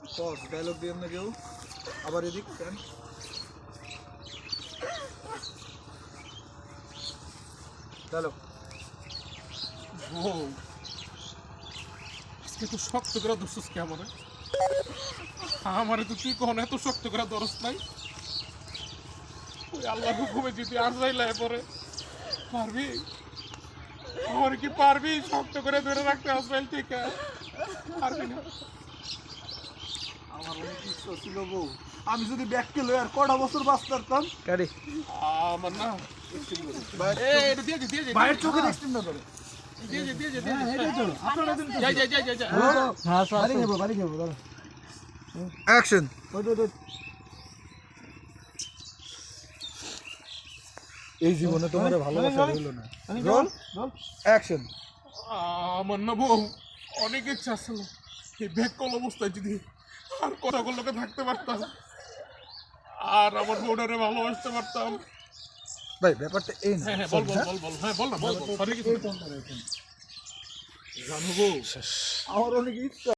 pause dialogue দিয়ে না কেউ আবার এদিক কেন ডায়লগ বউ আজকে তো শক্ত করে ধরছিস কে আমারে আমারে তো তুই কখন এত শক্ত করে ধরস নাই ওই আল্লাহ হুকুমে যদি আজরাইল পরে পারবি আমার কি পারবি শক্ত করে ধরে রাখতে আজরাইল থেকে পারবি না আমার অনেক ইচ্ছা ছিল বউ আমি যদি ব্যাগকে লই আর কটা বছর বাঁচতাম কারি আমার না এটা দিয়ে দে বাইরের চোখে এক্সট্রিম না করে দিয়ে দে এটাই তো আপনারা দিন যা হ্যাঁ স্যার বাড়ি যাবো দাঁড়া অ্যাকশন এই জীবনে তোমার ভালোবাসা হলো না রোল অ্যাকশন আমার না বউ অনেক ইচ্ছা ছিল এই ব্যাগ কল অবস্থায় যদি আর কথাগুলোকে থাকতে পারতাম আর আমার বউটারে ভালোবাসতে পারতাম ভাই ব্যাপারটা এই না হ্যাঁ বল না বল সরি কিছু জানো বউ আমার অনেক ইচ্ছা